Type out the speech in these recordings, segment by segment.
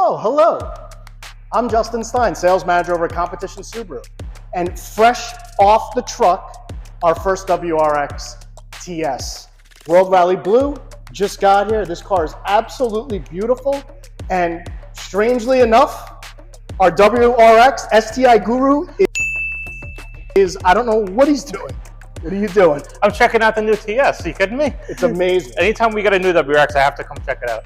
Oh, hello. I'm Justin Stein, sales manager over at Competition Subaru. And fresh off the truck, our first WRX TS. World Rally Blue, just got here. This car is absolutely beautiful. And strangely enough, our WRX STI guru is I don't know what he's doing. What are you doing? I'm checking out the new TS. Are you kidding me? It's amazing. Anytime we get a new WRX, I have to come check it out.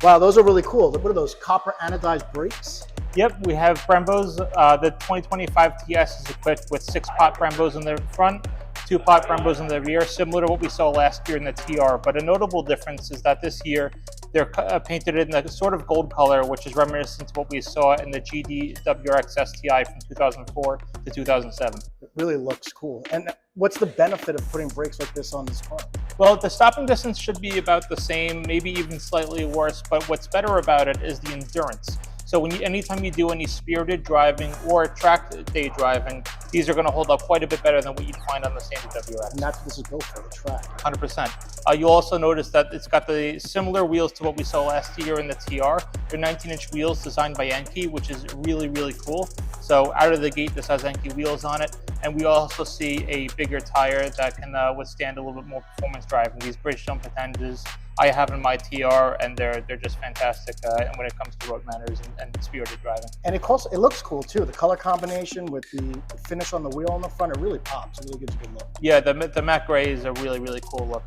Wow, those are really cool. What are those, copper anodized brakes? Yep, we have Brembos. The 2025 TS is equipped with 6-pot Brembos in the front, 2-pot Brembos in the rear, similar to what we saw last year in the TR. But a notable difference is that this year they're painted in the sort of gold color, which is reminiscent to what we saw in the GD WRX STI from 2004 to 2007. It really looks cool. And what's the benefit of putting brakes like this on this car? Well, the stopping distance should be about the same, maybe even slightly worse, but what's better about it is the endurance. So anytime you do any spirited driving or track day driving, these are going to hold up quite a bit better than what you'd find on the standard WRX. And that's what this is built for, the track. 100%. You'll also notice that it's got the similar wheels to what we saw last year in the TR. They're 19-inch wheels designed by Enki, which is really, really cool. So out of the gate, this has Enki wheels on it. And we also see a bigger tire that can withstand a little bit more performance driving. These bridge jump hinges I have in my TR, and they're just fantastic when it comes to road manners and spirited driving. And it looks cool too. The color combination with the finish on the wheel on the front, it really pops. It really gives a good look. Yeah, the matte gray is a really, really cool look.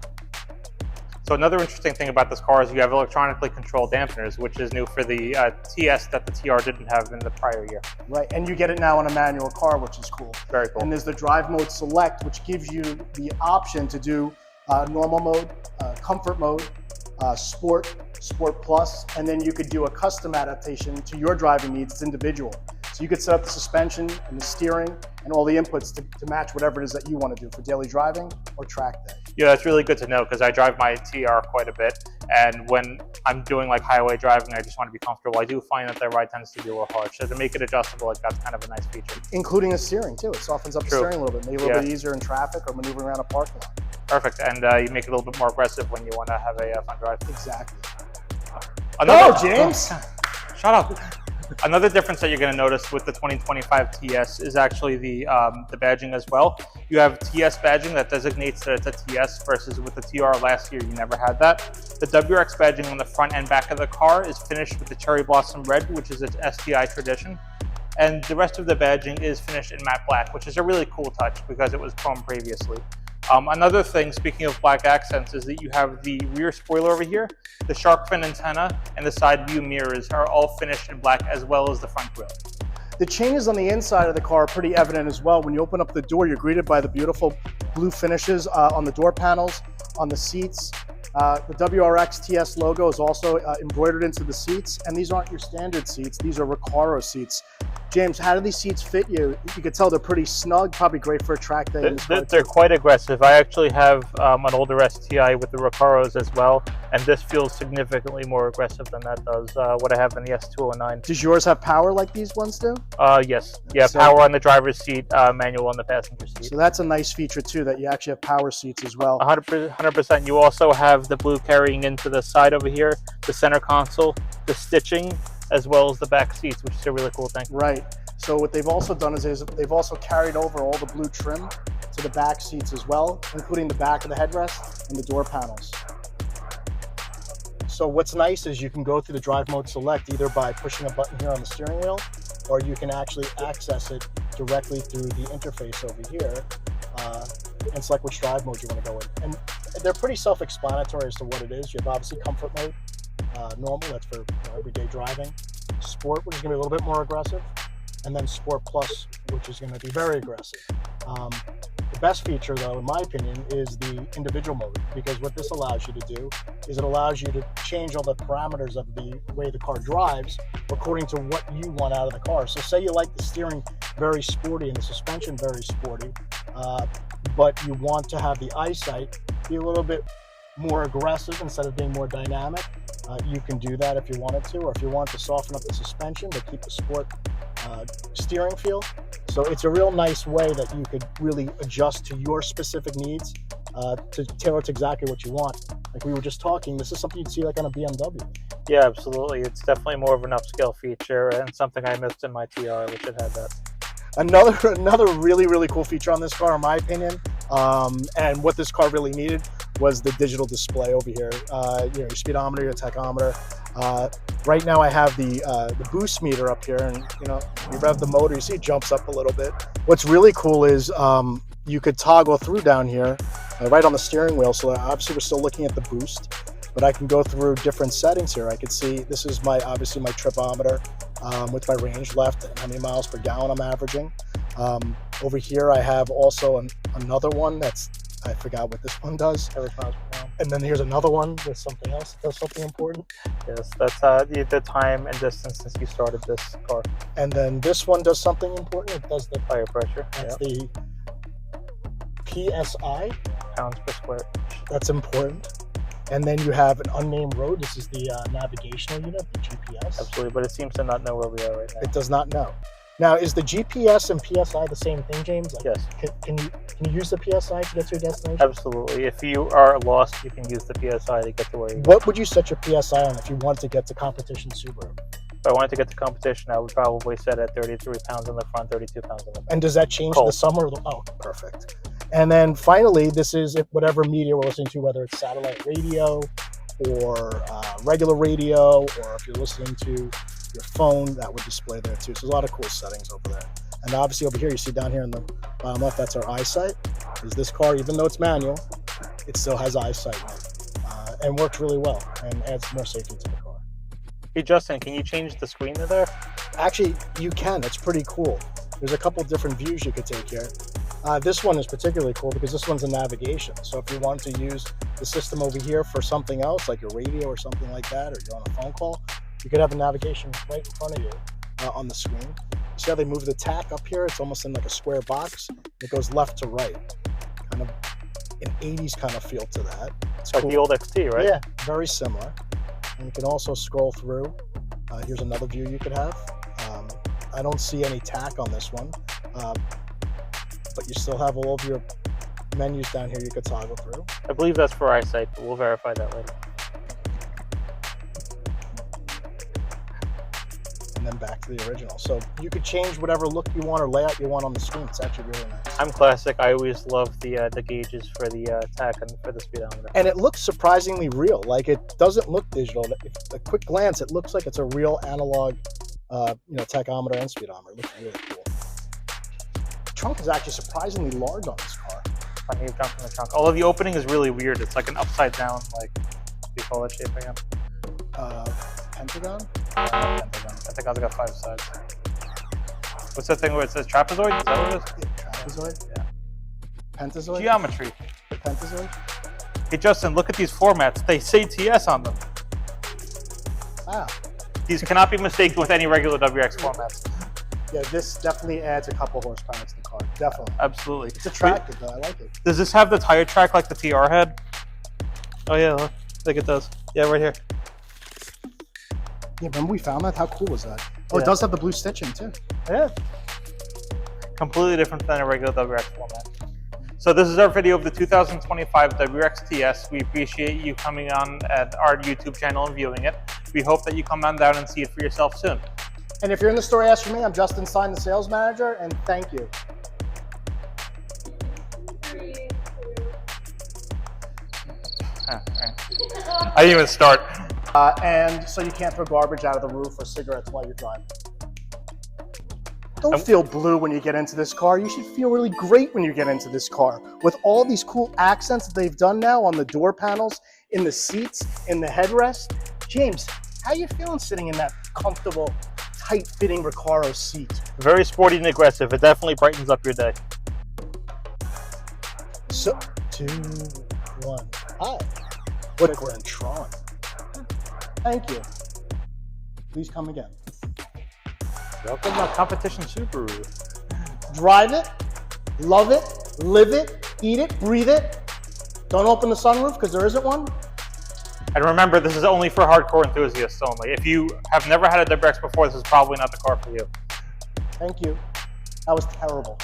So another interesting thing about this car is you have electronically controlled dampeners, which is new for the TS that the TR didn't have in the prior year. Right, and you get it now on a manual car, which is cool. Very cool. And there's the drive mode select, which gives you the option to do normal mode, comfort mode, sport plus, and then you could do a custom adaptation to your driving needs. It's individual. So you could set up the suspension and the steering and all the inputs to match whatever it is that you want to do for daily driving or track day. Yeah, that's really good to know because I drive my TR quite a bit, and when I'm doing like highway driving, I just want to be comfortable. I do find that the ride tends to be a little hard, so to make it adjustable, like that's kind of a nice feature. Including the steering too. It softens up the steering a little bit, make it a little bit easier in traffic or maneuvering around a parking lot. Perfect, and you make it a little bit more aggressive when you want to have a fun drive. Exactly. James! Shut up. Another difference that you're going to notice with the 2025 TS is actually the badging as well. You have TS badging that designates that it's a TS versus with the TR last year, you never had that. The WRX badging on the front and back of the car is finished with the cherry blossom red, which is its STI tradition. And the rest of the badging is finished in matte black, which is a really cool touch because it was chrome previously. Another thing, speaking of black accents, is that you have the rear spoiler over here, the shark fin antenna, and the side view mirrors are all finished in black, as well as the front grille. The changes on the inside of the car are pretty evident as well. When you open up the door, you're greeted by the beautiful blue finishes on the door panels, on the seats. The WRX TS logo is also embroidered into the seats, and these aren't your standard seats. These are Recaro seats. James, how do these seats fit you? You can tell they're pretty snug, probably great for a track day. They're quite aggressive. I actually have an older STI with the Recaros as well, and this feels significantly more aggressive than that does what I have in the S209. Does yours have power like these ones do? Yes. Yeah, so, power on the driver's seat, manual on the passenger seat. So that's a nice feature too, that you actually have power seats as well. 100%. You also have the blue carrying into the side over here, the center console, the stitching, as well as the back seats, which is a really cool thing. Right. So what they've also done is they've also carried over all the blue trim to the back seats as well, including the back of the headrest and the door panels. So what's nice is you can go through the drive mode select either by pushing a button here on the steering wheel, or you can actually access it directly through the interface over here and select which drive mode you want to go in. And they're pretty self-explanatory as to what it is. You have obviously comfort mode, normal, that's for everyday driving. Sport, which is going to be a little bit more aggressive. And then Sport Plus, which is going to be very aggressive. The best feature, though, in my opinion, is the individual mode, because what this allows you to do is it allows you to change all the parameters of the way the car drives according to what you want out of the car. So say you like the steering very sporty and the suspension very sporty, but you want to have the eyesight be a little bit more aggressive instead of being more dynamic. You can do that if you wanted to, or if you want to soften up the suspension but keep the sport steering feel. So it's a real nice way that you could really adjust to your specific needs to tailor to exactly what you want. Like we were just talking, this is something you'd see like on a BMW. Yeah, absolutely. It's definitely more of an upscale feature and something I missed in my TR, which it had that. Another really cool feature on this car, in my opinion, and what this car really needed was the digital display over here. Your speedometer, your tachometer. Right now I have the boost meter up here, and you rev the motor, you see it jumps up a little bit. What's really cool is you could toggle through down here right on the steering wheel. So obviously we're still looking at the boost, but I can go through different settings here. I could see this is obviously my tripometer with my range left and how many miles per gallon I'm averaging. Over here I have also another one I forgot what this one does. And then here's another one with something else that does something important. Yes, that's the time and distance since you started this car. And then this one does something important. It does the tire pressure. That's the PSI. Pounds per square. That's important. And then you have an unnamed road. This is the navigational unit, the GPS. Absolutely, but it seems to not know where we are right now. It does not know. Now, is the GPS and PSI the same thing, James? Like, yes. Can you use the PSI to get to your destination? Absolutely. If you are lost, you can use the PSI to get to where you What would you set your PSI on if you wanted to get to Competition Subaru? If I wanted to get to competition, I would probably set at 33 pounds in the front, 32 pounds in the back. And does that change in the summer? Oh, perfect. And then finally, this is whatever media we're listening to, whether it's satellite radio or regular radio, or if you're listening to your phone, that would display there too. So there's a lot of cool settings over there. And obviously over here, you see down here in the bottom left, that's our eyesight. Is this car, even though it's manual, it still has eyesight and works really well and adds more safety to the car. Hey Justin, can you change the screen there? Actually, you can. That's pretty cool. There's a couple different views you could take here. This one is particularly cool because this one's a navigation. So if you want to use the system over here for something else, like your radio or something like that, or you're on a phone call, you could have a navigation right in front of you on the screen. See how they move the tack up here? It's almost in like a square box. It goes left to right. Kind of an 80s kind of feel to that. It's like the old XT, right? Yeah, very similar. And you can also scroll through. Here's another view you could have. I don't see any tack on this one, but you still have all of your menus down here you could toggle through. I believe that's for eyesight, but we'll verify that later. And then back to the original. So you could change whatever look you want or layout you want on the screen. It's actually really nice. I'm classic. I always love the gauges for the tack and for the speedometer. And it looks surprisingly real. Like, it doesn't look digital. At a quick glance, it looks like it's a real analog tachometer and speedometer. It looks really cool. The trunk is actually surprisingly large on this car. Plenty of junk in the trunk. Although the opening is really weird. It's like an upside down, like, what do you call that shape again? Pentagon? Pentagon. Pentagon's got 5 sides. What's that thing where it says trapezoid? Is that what it is? Yeah, trapezoid? Yeah. Pentazoid? Geometry. The pentazoid? Hey Justin, look at these formats. They say TS on them. Wow. These cannot be mistaken with any regular WRX formats. Yeah, this definitely adds a couple horsepower to the car. Definitely. Absolutely. It's attractive though, I like it. Does this have the tire track like the TR had? Oh yeah, I think it does. Yeah, right here. Yeah, remember we found that? How cool was that? Oh, yeah. It does have the blue stitching too. Yeah. Completely different than a regular WRX format. So this is our video of the 2025 WRX TS. We appreciate you coming on at our YouTube channel and viewing it. We hope that you come on down and see it for yourself soon. And if you're in the store, ask for me. I'm Justin Stein, the sales manager, and thank you. 3, 2. I didn't even start. And so you can't throw garbage out of the roof or cigarettes while you're driving. Don't feel blue when you get into this car. You should feel really great when you get into this car. With all these cool accents that they've done now on the door panels, in the seats, in the headrest. James, how you feeling sitting in that comfortable, tight-fitting Recaro seat? Very sporty and aggressive. It definitely brightens up your day. So, 2, 1. Hi. Look, we're in Tron. Thank you. Please come again. Welcome to Competition Subaru. Drive it, love it, live it, eat it, breathe it. Don't open the sunroof because there isn't one. And remember, this is only for hardcore enthusiasts only. If you have never had a WRX before, this is probably not the car for you. Thank you. That was terrible.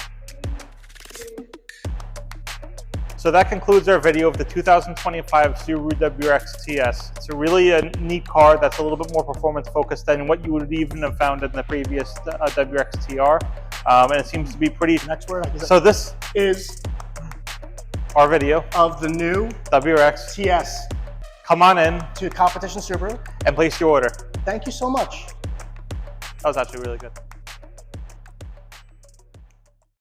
So that concludes our video of the 2025 Subaru WRX TS. It's a really neat car that's a little bit more performance focused than what you would even have found in the previous WRX TR. And it seems to be pretty... Next word. So this is our video of the new WRX TS. Come on in To Competition Subaru. and place your order. Thank you so much. That was actually really good.